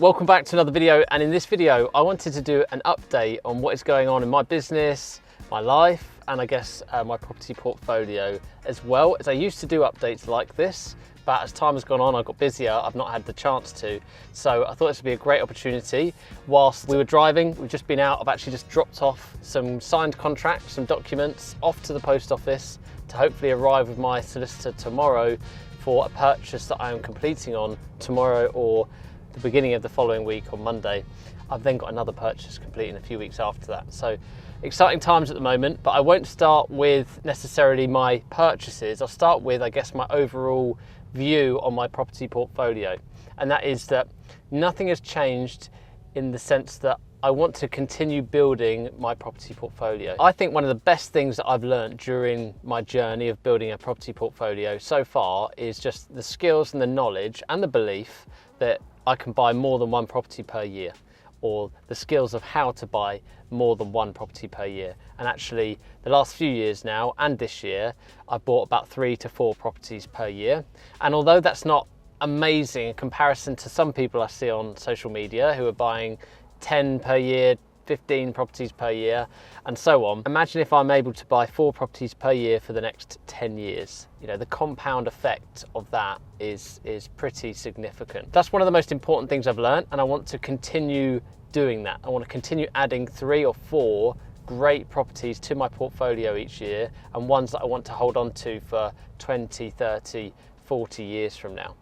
welcome back to another video, and in this video I wanted to do an update on what is going on in my business, my life, and I guess my property portfolio as well. As I used to do updates like this, but as time has gone on, I got busier, I've not had the chance to. So I thought this would be a great opportunity. Whilst we were driving, we've just been out, I've actually just dropped off some signed contracts, some documents off to the post office to hopefully arrive with my solicitor tomorrow for a purchase that I am completing on tomorrow or the beginning of the following week on Monday. I've then got another purchase completing a few weeks after that. So exciting times at the moment, but I won't start with necessarily my purchases. I'll start with, I guess, my overall view on my property portfolio. And that is that nothing has changed in the sense that I want to continue building my property portfolio. I think one of the best things that I've learned during my journey of building a property portfolio so far is just the skills and the knowledge and the belief that I can buy more than one property per year, or the skills of how to buy more than one property per year. And actually the last few years now and this year, I've bought about 3 to 4 properties per year. And although that's not amazing in comparison to some people I see on social media who are buying 10 per year, 15 properties per year, and so on. Imagine if I'm able to buy 4 properties per year for the next 10 years. You know, the compound effect of that is pretty significant. That's one of the most important things I've learned, and I want to continue doing that. I want to continue adding 3 or 4 great properties to my portfolio each year, and ones that I want to hold on to for 20, 30, 40 years from now.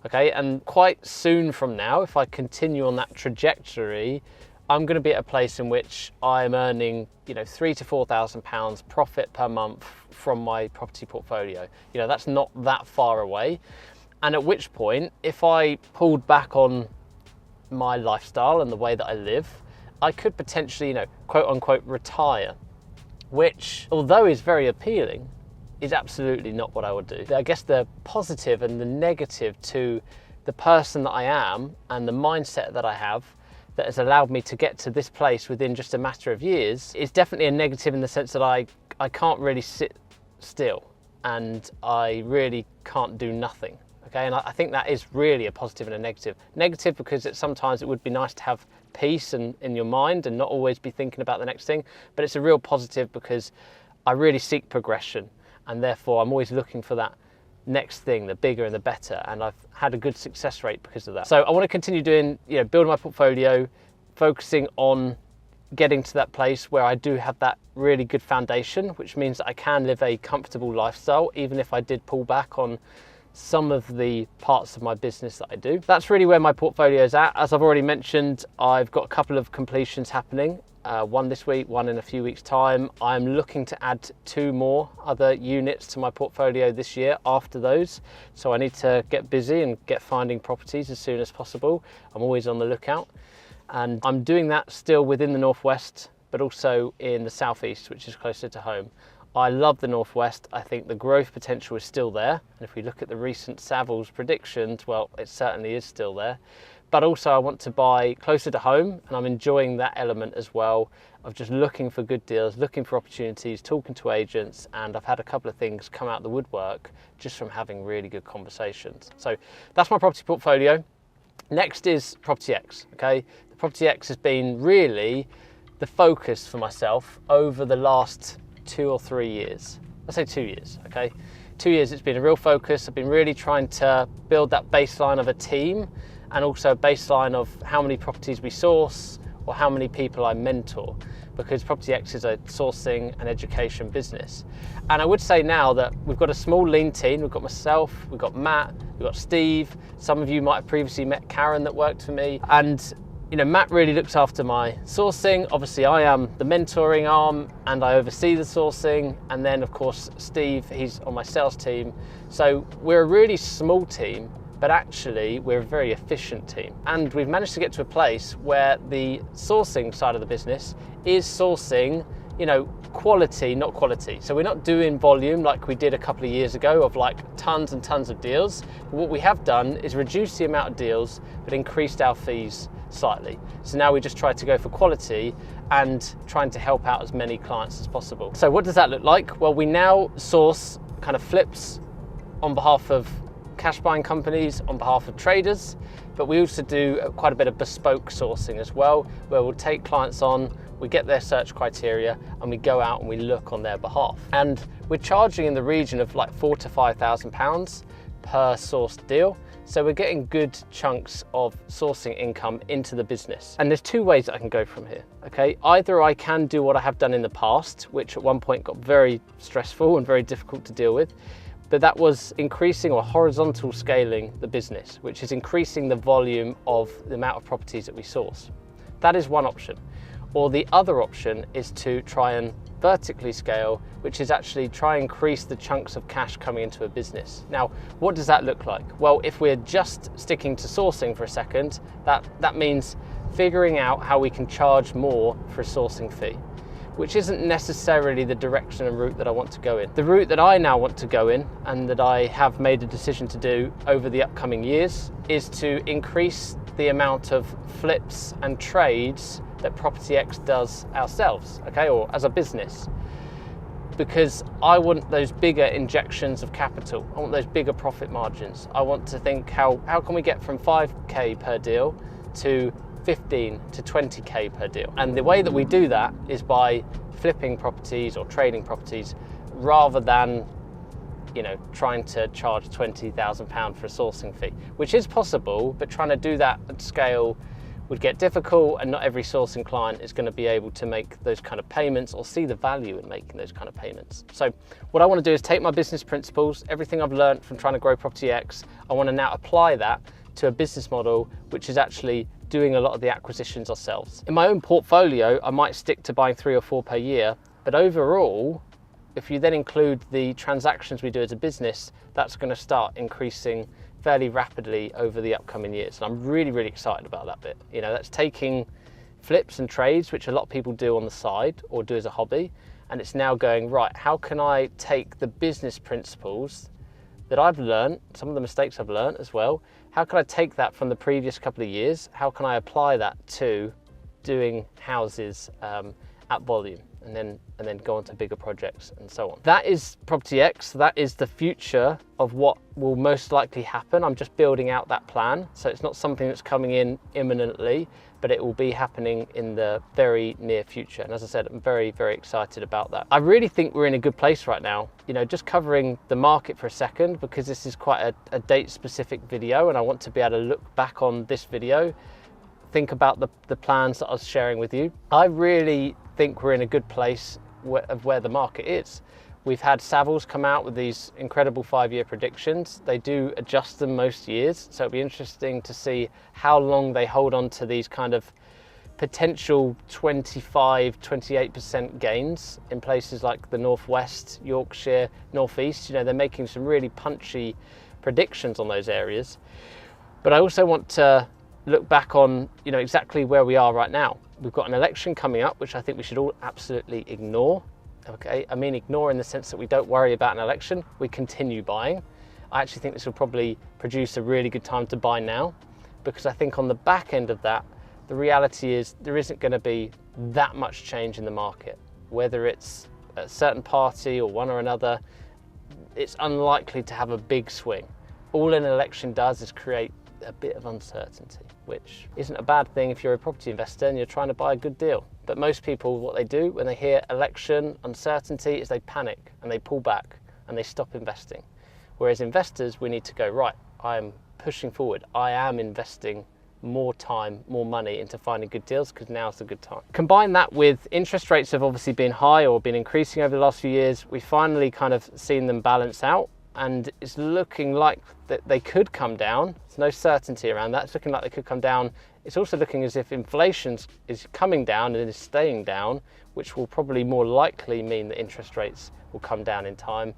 Okay, and quite soon from now, if I continue on that trajectory, I'm going to be at a place in which I'm earning, you know, £3,000 to £4,000 profit per month from my property portfolio. You know, that's not that far away. And at which point, if I pulled back on my lifestyle and the way that I live, I could potentially, you know, quote unquote, retire, which, although is very appealing, is absolutely not what I would do. I guess the positive and the negative to the person that I am and the mindset that I have that has allowed me to get to this place within just a matter of years is definitely a negative in the sense that I can't really sit still and I really can't do nothing. Okay, and I think that is really a positive and a negative. Negative because sometimes it would be nice to have peace in your mind and not always be thinking about the next thing, but it's a real positive because I really seek progression. And therefore I'm always looking for that next thing, the bigger and the better. And I've had a good success rate because of that. So I want to continue doing, you know, building my portfolio, focusing on getting to that place where I do have that really good foundation, which means that I can live a comfortable lifestyle, even if I did pull back on some of the parts of my business that I do. That's really where my portfolio is at. As I've already mentioned, I've got a couple of completions happening. One this week, one in a few weeks' time. I'm looking to add 2 more other units to my portfolio this year after those. So I need to get busy and get finding properties as soon as possible. I'm always on the lookout. And I'm doing that still within the Northwest, but also in the Southeast, which is closer to home. I love the Northwest. I think the growth potential is still there. And if we look at the recent Savills predictions, well, it certainly is still there. But also I want to buy closer to home, and I'm enjoying that element as well of just looking for good deals, looking for opportunities, talking to agents, and I've had a couple of things come out the woodwork just from having really good conversations. So that's my property portfolio. Next is Property X, okay? The Property X has been really the focus for myself over the last 2 or 3 years. Let's say 2 years, okay? 2 years it's been a real focus. I've been really trying to build that baseline of a team and also a baseline of how many properties we source or how many people I mentor, because Property X is a sourcing and education business. And I would say now that we've got a small lean team. We've got myself, we've got Matt, we've got Steve. Some of you might have previously met Karen that worked for me. And you know, Matt really looks after my sourcing. Obviously I am the mentoring arm and I oversee the sourcing. And then of course, Steve, he's on my sales team. So we're a really small team, but actually we're a very efficient team. And we've managed to get to a place where the sourcing side of the business is sourcing, you know, quality, not quality. So we're not doing volume like we did a couple of years ago of like tons and tons of deals. But what we have done is reduce the amount of deals, but increased our fees slightly. So now we just try to go for quality and trying to help out as many clients as possible. So what does that look like? Well, we now source kind of flips on behalf of cash buying companies, on behalf of traders. but we also do quite a bit of bespoke sourcing as well, where we'll take clients on, we get their search criteria, and we go out and we look on their behalf. And we're charging in the region of like £4,000 to £5,000 per sourced deal. So we're getting good chunks of sourcing income into the business. And there's two ways that I can go from here, okay? Either I can do what I have done in the past, which at one point got very stressful and very difficult to deal with, but that was increasing or horizontal scaling the business, which is increasing the volume of the amount of properties that we source. That is one option. Or the other option is to try and vertically scale, which is actually try and increase the chunks of cash coming into a business. Now, what does that look like? Well, if we're just sticking to sourcing for a second, that means figuring out how we can charge more for a sourcing fee, which isn't necessarily the direction and route that I want to go in. The route that I now want to go in, and that I have made a decision to do over the upcoming years, is to increase the amount of flips and trades that Property X does ourselves, okay, or as a business. Because I want those bigger injections of capital. I want those bigger profit margins. I want to think how can we get from 5k per deal to 15 to 20k per deal. And the way that we do that is by flipping properties or trading properties rather than, you know, trying to charge £20,000 for a sourcing fee, which is possible, but trying to do that at scale would get difficult, and not every sourcing client is going to be able to make those kind of payments or see the value in making those kind of payments. So what I want to do is take my business principles, everything I've learned from trying to grow Property X, I want to now apply that to a business model which is actually doing a lot of the acquisitions ourselves. In my own portfolio, I might stick to buying 3 or 4 per year, but overall, if you then include the transactions we do as a business, that's going to start increasing fairly rapidly over the upcoming years. And I'm really, really excited about that bit. You know, that's taking flips and trades, which a lot of people do on the side or do as a hobby, and it's now going, right, how can I take the business principles that I've learned, some of the mistakes I've learned as well, how can I take that from the previous couple of years? How can I apply that to doing houses at volume? And then go on to bigger projects and so on. That is Property X. That is the future of what will most likely happen. I'm just building out that plan. So it's not something that's coming in imminently, but it will be happening in the very near future. And as I said, I'm very, very excited about that. I really think we're in a good place right now. You know, just covering the market for a second, because this is quite a date specific video, and I want to be able to look back on this video, think about the plans that I was sharing with you. I really think we're in a good place of where the market is. We've had Savills come out with these incredible 5-year predictions. They do adjust them most years, so it'll be interesting to see how long they hold on to these kind of potential 25, 28% gains in places like the Northwest, Yorkshire, Northeast. You know, they're making some really punchy predictions on those areas. But I also want to look back on, you know, exactly where we are right now. We've got an election coming up, which I think we should all absolutely ignore. Okay, I mean ignore in the sense that we don't worry about an election, we continue buying. I actually think this will probably produce a really good time to buy now, because I think on the back end of that, the reality is there isn't going to be that much change in the market. Whether it's a certain party or one or another, it's unlikely to have a big swing. All an election does is create a bit of uncertainty, which isn't a bad thing if you're a property investor and you're trying to buy a good deal. But most people, what they do when they hear election uncertainty is they panic and they pull back and they stop investing. Whereas investors, we need to go, right, I'm pushing forward. I am investing more time, more money into finding good deals because now's a good time. Combine that with interest rates have obviously been high or been increasing over the last few years. We finally kind of seen them balance out, and it's looking like that they could come down. There's no certainty around that. It's looking like they could come down. It's also looking as if inflation is coming down and is staying down, which will probably more likely mean that interest rates will come down in time.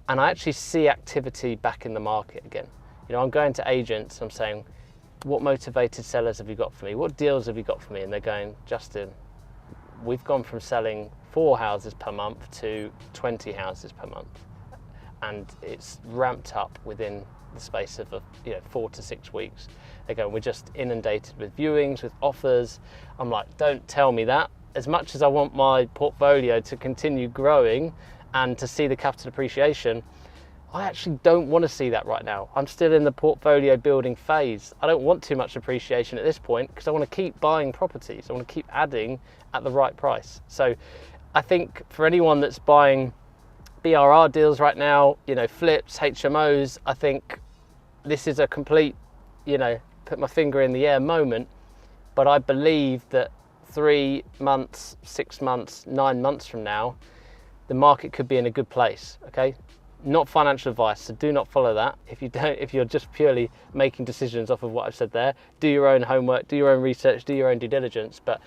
And I actually see activity back in the market again. You know, I'm going to agents, I'm saying, what motivated sellers have you got for me? What deals have you got for me? And they're going, Justin, we've gone from selling 4 houses per month to 20 houses per month. And it's ramped up within the space of 4 to 6 weeks. They go, we're just inundated with viewings, with offers. I'm like, don't tell me that. As much as I want my portfolio to continue growing and to see the capital appreciation, I actually don't want to see that right now. I'm still in the portfolio building phase. I don't want too much appreciation at this point because I want to keep buying properties. I want to keep adding at the right price. So I think for anyone that's buying BRR deals right now, you know, flips, HMOs, I think this is a complete, you know, put my finger in the air moment. But I believe that 3 months, 6 months, 9 months from now, the market could be in a good place, okay? Not financial advice, so do not follow that. If you're just purely making decisions off of what I've said there, do your own homework, do your own research, do your own due diligence. But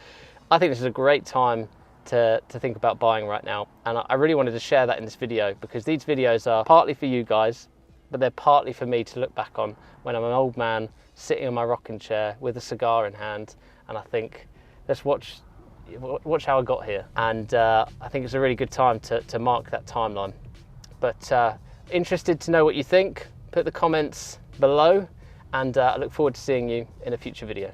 I think this is a great time to think about buying right now. And I really wanted to share that in this video because these videos are partly for you guys, but they're partly for me to look back on when I'm an old man sitting in my rocking chair with a cigar in hand, and I think, let's watch how I got here. And I think it's a really good time to mark that timeline. But interested to know what you think. Put the comments below, and I look forward to seeing you in a future video.